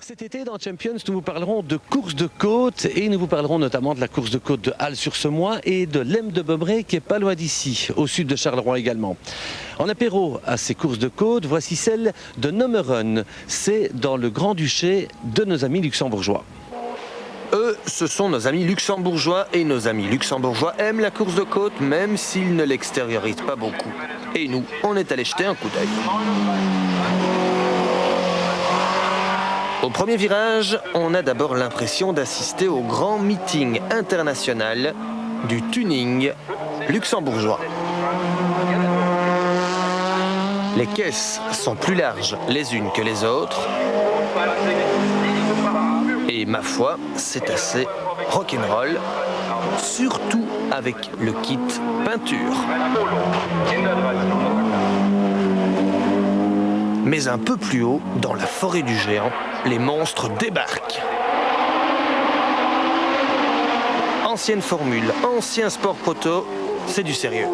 Cet été, dans Champions, nous vous parlerons de course de côte et nous vous parlerons notamment de la course de côte de Halle-sur-Semois et de l'Em de Bobray qui est pas loin d'ici, au sud de Charleroi également. En apéro à ces courses de côte, voici celle de Nomeren. C'est dans le Grand-Duché de nos amis luxembourgeois. Eux, ce sont nos amis luxembourgeois et nos amis luxembourgeois aiment la course de côte même s'ils ne l'extériorisent pas beaucoup. Et nous, on est allé jeter un coup d'œil. Au premier virage, on a d'abord l'impression d'assister au grand meeting international du tuning luxembourgeois. Les caisses sont plus larges les unes que les autres. Et ma foi, c'est assez rock'n'roll, surtout avec le kit peinture. Mais un peu plus haut, dans la forêt du géant, les monstres débarquent. Ancienne formule, ancien sport proto, c'est du sérieux.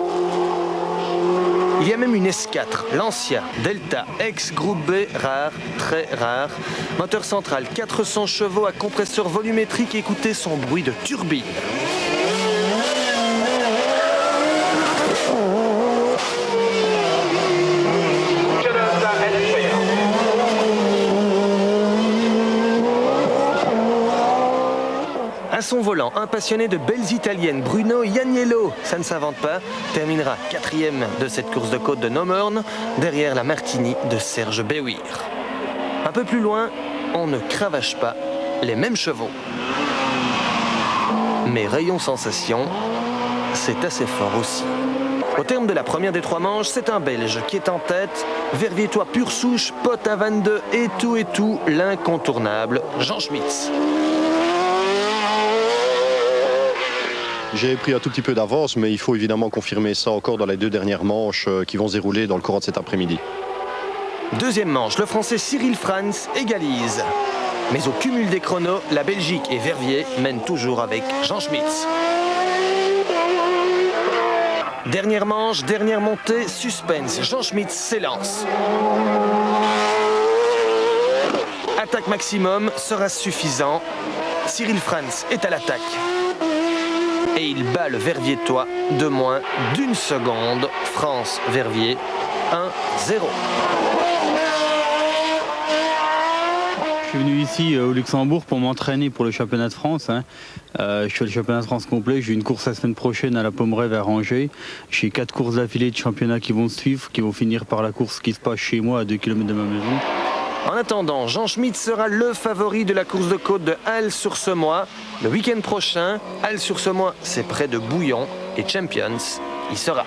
Il y a même une S4, Lancia, Delta, ex-groupe B, rare, très rare. Moteur central, 400 chevaux à compresseur volumétrique, écoutez son bruit de turbine. À son volant, un passionné de belles italiennes, Bruno Ianiello, ça ne s'invente pas, terminera 4e de cette course de côte de Nomeren, derrière la Martini de Serge Béouir. Un peu plus loin, on ne cravache pas les mêmes chevaux. Mais rayon sensation, c'est assez fort aussi. Au terme de la première des 3 manches, c'est un Belge qui est en tête, Verviétois pure souche, pote à 22 et tout, l'incontournable Jean Schmitz. J'ai pris un tout petit peu d'avance, mais il faut évidemment confirmer ça encore dans les 2 dernières manches qui vont se dérouler dans le courant de cet après-midi. Deuxième manche, le Français Cyril Frans égalise. Mais au cumul des chronos, la Belgique et Verviers mènent toujours avec Jean Schmitz. Dernière manche, dernière montée, suspense, Jean Schmitz s'élance. Attaque maximum sera suffisant. Cyril Frans est à l'attaque. Et il bat le Verviétois de moins d'1 seconde. France-Verviers 1-0. Je suis venu ici au Luxembourg pour m'entraîner pour le championnat de France. Je fais le championnat de France complet. J'ai une course la semaine prochaine à la Pommeraye vers Angers. J'ai 4 courses d'affilée de championnat qui vont suivre, qui vont finir par la course qui se passe chez moi à 2 km de ma maison. En attendant, Jean Schmitz sera le favori de la course de côte de Halle-sur-Semois. Le week-end prochain, Halle-sur-Semois, c'est près de Bouillon et Champions, y sera.